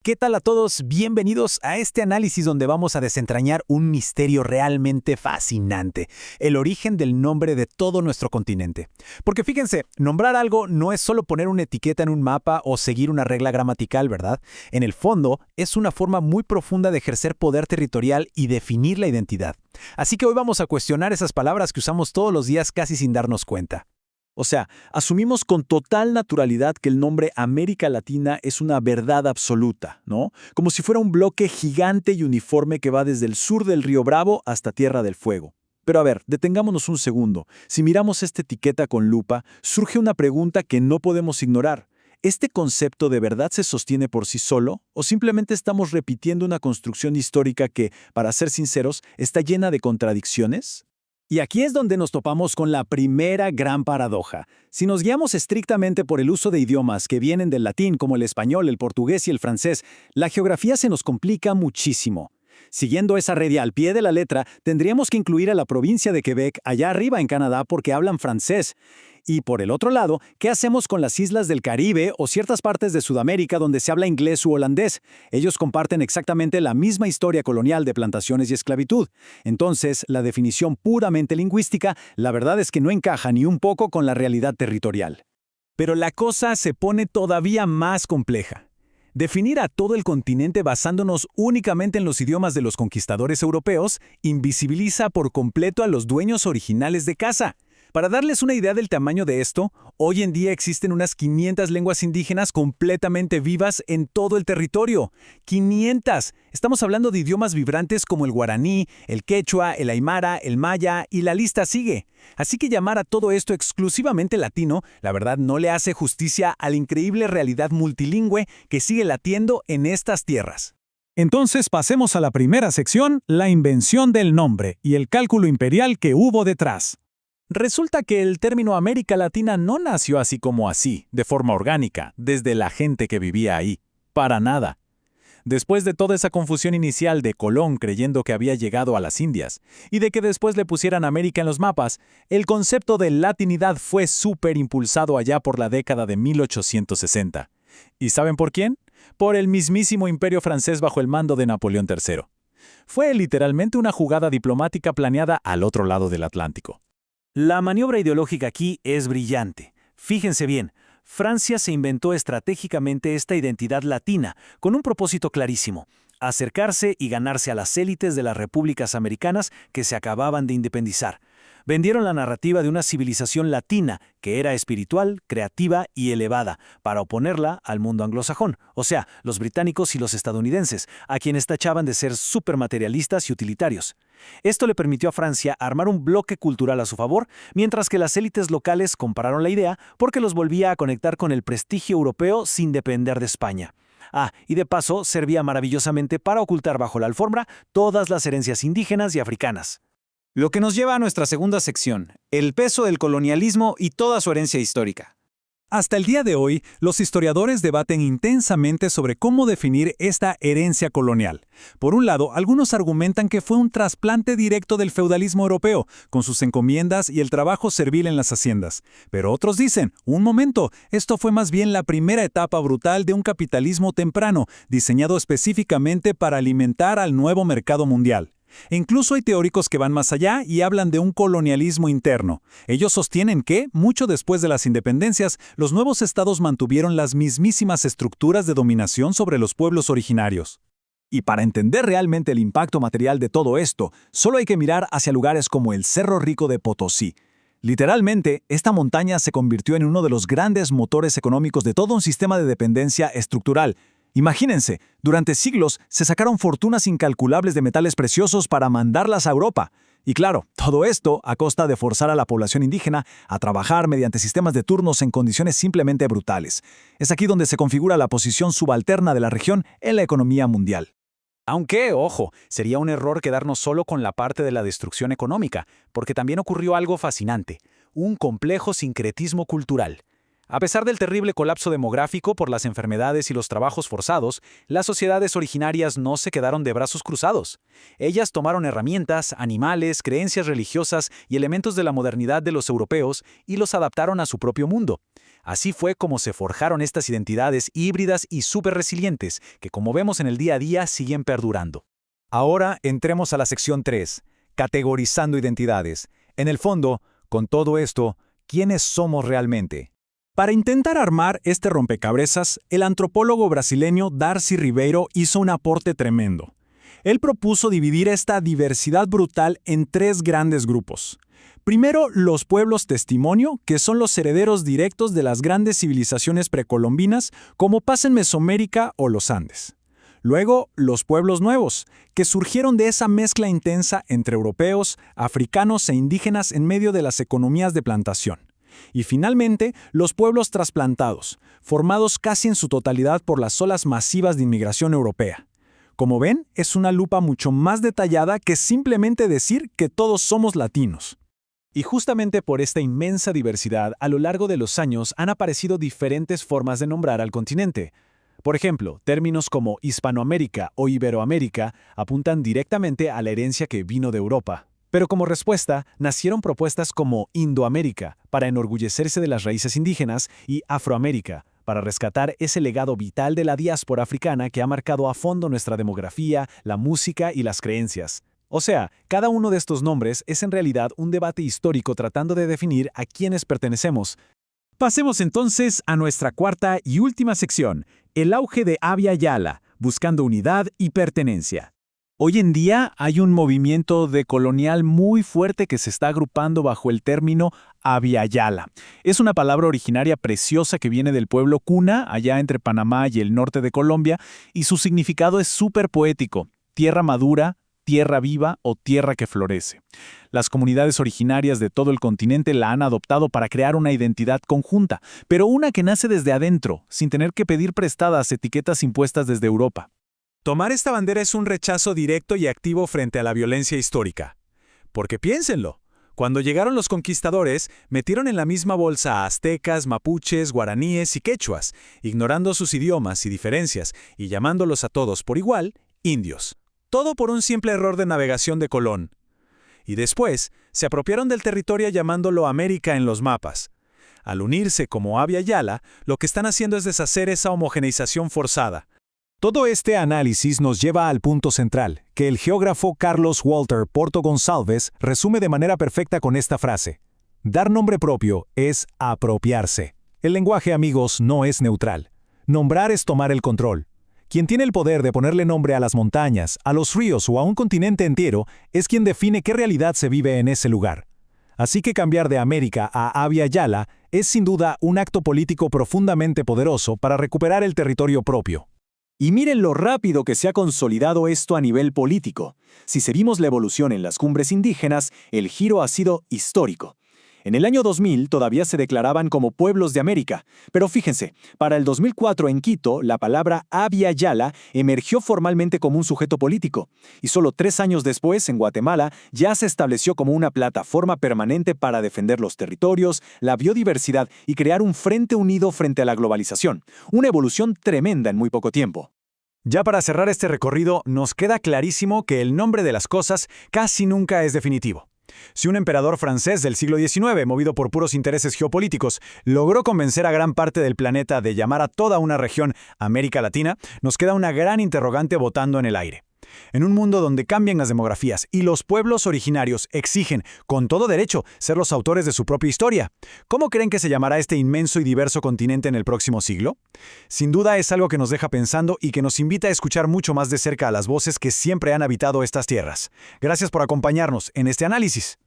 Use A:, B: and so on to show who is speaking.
A: ¿Qué tal a todos? Bienvenidos a este análisis donde vamos a desentrañar un misterio realmente fascinante, el origen del nombre de todo nuestro continente. Porque fíjense, nombrar algo no es solo poner una etiqueta en un mapa o seguir una regla gramatical, ¿verdad? En el fondo, es una forma muy profunda de ejercer poder territorial y definir la identidad. Así que hoy vamos a cuestionar esas palabras que usamos todos los días casi sin darnos cuenta.
B: O sea, asumimos con total naturalidad que el nombre América Latina es una verdad absoluta, ¿no? Como si fuera un bloque gigante y uniforme que va desde el sur del Río Bravo hasta Tierra del Fuego. Pero a ver, detengámonos un segundo. Si miramos esta etiqueta con lupa, surge una pregunta que no podemos ignorar. ¿Este concepto de verdad se sostiene por sí solo? ¿O simplemente estamos repitiendo una construcción histórica que, para ser sinceros, está llena de contradicciones?
A: Y aquí es donde nos topamos con la primera gran paradoja. Si nos guiamos estrictamente por el uso de idiomas que vienen del latín como el español, el portugués y el francés, la geografía se nos complica muchísimo. Siguiendo esa regla al pie de la letra, tendríamos que incluir a la provincia de Quebec allá arriba en Canadá porque hablan francés. Y por el otro lado, ¿qué hacemos con las islas del Caribe o ciertas partes de Sudamérica donde se habla inglés u holandés? Ellos comparten exactamente la misma historia colonial de plantaciones y esclavitud. Entonces, la definición puramente lingüística, la verdad es que no encaja ni un poco con la realidad territorial. Pero la cosa se pone todavía más compleja. Definir a todo el continente basándonos únicamente en los idiomas de los conquistadores europeos invisibiliza por completo a los dueños originales de casa. Para darles una idea del tamaño de esto, hoy en día existen unas 500 lenguas indígenas completamente vivas en todo el territorio. ¡500! Estamos hablando de idiomas vibrantes como el guaraní, el quechua, el aymara, el maya y la lista sigue. Así que llamar a todo esto exclusivamente latino, la verdad no le hace justicia a la increíble realidad multilingüe que sigue latiendo en estas tierras.
C: Entonces pasemos a la primera sección, la invención del nombre y el cálculo imperial que hubo detrás.
A: Resulta que el término América Latina no nació así como así, de forma orgánica, desde la gente que vivía ahí. Para nada. Después de toda esa confusión inicial de Colón creyendo que había llegado a las Indias, y de que después le pusieran América en los mapas, el concepto de latinidad fue súper impulsado allá por la década de 1860. ¿Y saben por quién? Por el mismísimo imperio francés bajo el mando de Napoleón III. Fue literalmente una jugada diplomática planeada al otro lado del Atlántico. La maniobra ideológica aquí es brillante. Fíjense bien, Francia se inventó estratégicamente esta identidad latina con un propósito clarísimo: acercarse y ganarse a las élites de las repúblicas americanas que se acababan de independizar. Vendieron la narrativa de una civilización latina que era espiritual, creativa y elevada, para oponerla al mundo anglosajón, o sea, los británicos y los estadounidenses, a quienes tachaban de ser supermaterialistas y utilitarios. Esto le permitió a Francia armar un bloque cultural a su favor, mientras que las élites locales compraron la idea porque los volvía a conectar con el prestigio europeo sin depender de España. Y de paso servía maravillosamente para ocultar bajo la alfombra todas las herencias indígenas y africanas. Lo que nos lleva a nuestra segunda sección, el peso del colonialismo y toda su herencia histórica.
C: Hasta el día de hoy, los historiadores debaten intensamente sobre cómo definir esta herencia colonial. Por un lado, algunos argumentan que fue un trasplante directo del feudalismo europeo, con sus encomiendas y el trabajo servil en las haciendas. Pero otros dicen, un momento, esto fue más bien la primera etapa brutal de un capitalismo temprano, diseñado específicamente para alimentar al nuevo mercado mundial. E incluso hay teóricos que van más allá y hablan de un colonialismo interno. Ellos sostienen que, mucho después de las independencias, los nuevos estados mantuvieron las mismísimas estructuras de dominación sobre los pueblos originarios.
B: Y para entender realmente el impacto material de todo esto, solo hay que mirar hacia lugares como el Cerro Rico de Potosí. Literalmente, esta montaña se convirtió en uno de los grandes motores económicos de todo un sistema de dependencia estructural. Imagínense, durante siglos se sacaron fortunas incalculables de metales preciosos para mandarlas a Europa. Y claro, todo esto a costa de forzar a la población indígena a trabajar mediante sistemas de turnos en condiciones simplemente brutales. Es aquí donde se configura la posición subalterna de la región en la economía mundial.
A: Aunque, ojo, sería un error quedarnos solo con la parte de la destrucción económica, porque también ocurrió algo fascinante, un complejo sincretismo cultural. A pesar del terrible colapso demográfico por las enfermedades y los trabajos forzados, las sociedades originarias no se quedaron de brazos cruzados. Ellas tomaron herramientas, animales, creencias religiosas y elementos de la modernidad de los europeos y los adaptaron a su propio mundo. Así fue como se forjaron estas identidades híbridas y súper resilientes, que como vemos en el día a día siguen perdurando.
B: Ahora entremos a la sección 3, categorizando identidades. En el fondo, con todo esto, ¿quiénes somos realmente?
C: Para intentar armar este rompecabezas, el antropólogo brasileño Darcy Ribeiro hizo un aporte tremendo. Él propuso dividir esta diversidad brutal en 3 grandes grupos. Primero, los pueblos testimonio, que son los herederos directos de las grandes civilizaciones precolombinas, como pasa en Mesoamérica o los Andes. Luego, los pueblos nuevos, que surgieron de esa mezcla intensa entre europeos, africanos e indígenas en medio de las economías de plantación. Y finalmente, los pueblos trasplantados, formados casi en su totalidad por las olas masivas de inmigración europea. Como ven, es una lupa mucho más detallada que simplemente decir que todos somos latinos.
A: Y justamente por esta inmensa diversidad, a lo largo de los años han aparecido diferentes formas de nombrar al continente. Por ejemplo, términos como Hispanoamérica o Iberoamérica apuntan directamente a la herencia que vino de Europa. Pero como respuesta, nacieron propuestas como Indoamérica, para enorgullecerse de las raíces indígenas, y Afroamérica, para rescatar ese legado vital de la diáspora africana que ha marcado a fondo nuestra demografía, la música y las creencias. O sea, cada uno de estos nombres es en realidad un debate histórico tratando de definir a quiénes pertenecemos. Pasemos entonces a nuestra cuarta y última sección, el auge de Abya Yala, buscando unidad y pertenencia. Hoy en día hay un movimiento decolonial muy fuerte que se está agrupando bajo el término Abya Yala. Es una palabra originaria preciosa que viene del pueblo Cuna, allá entre Panamá y el norte de Colombia, y su significado es súper poético: tierra madura, tierra viva o tierra que florece. Las comunidades originarias de todo el continente la han adoptado para crear una identidad conjunta, pero una que nace desde adentro, sin tener que pedir prestadas etiquetas impuestas desde Europa.
C: Tomar esta bandera es un rechazo directo y activo frente a la violencia histórica. Porque piénsenlo, cuando llegaron los conquistadores, metieron en la misma bolsa a aztecas, mapuches, guaraníes y quechuas, ignorando sus idiomas y diferencias y llamándolos a todos por igual indios. Todo por un simple error de navegación de Colón. Y después, se apropiaron del territorio llamándolo América en los mapas. Al unirse como Abya Yala, lo que están haciendo es deshacer esa homogeneización forzada.
B: Todo este análisis nos lleva al punto central, que el geógrafo Carlos Walter Porto Gonçalves resume de manera perfecta con esta frase: dar nombre propio es apropiarse. El lenguaje, amigos, no es neutral. Nombrar es tomar el control. Quien tiene el poder de ponerle nombre a las montañas, a los ríos o a un continente entero es quien define qué realidad se vive en ese lugar. Así que cambiar de América a Abya Yala es sin duda un acto político profundamente poderoso para recuperar el territorio propio.
D: Y miren lo rápido que se ha consolidado esto a nivel político. Si seguimos la evolución en las cumbres indígenas, el giro ha sido histórico. En el año 2000 todavía se declaraban como pueblos de América, pero fíjense, para el 2004 en Quito, la palabra Abya Yala emergió formalmente como un sujeto político, y solo 3 años después, en Guatemala, ya se estableció como una plataforma permanente para defender los territorios, la biodiversidad y crear un frente unido frente a la globalización, una evolución tremenda en muy poco tiempo.
A: Ya para cerrar este recorrido, nos queda clarísimo que el nombre de las cosas casi nunca es definitivo. Si un emperador francés del siglo XIX, movido por puros intereses geopolíticos, logró convencer a gran parte del planeta de llamar a toda una región América Latina, nos queda una gran interrogante botando en el aire. En un mundo donde cambian las demografías y los pueblos originarios exigen, con todo derecho, ser los autores de su propia historia, ¿cómo creen que se llamará este inmenso y diverso continente en el próximo siglo? Sin duda es algo que nos deja pensando y que nos invita a escuchar mucho más de cerca a las voces que siempre han habitado estas tierras. Gracias por acompañarnos en este análisis.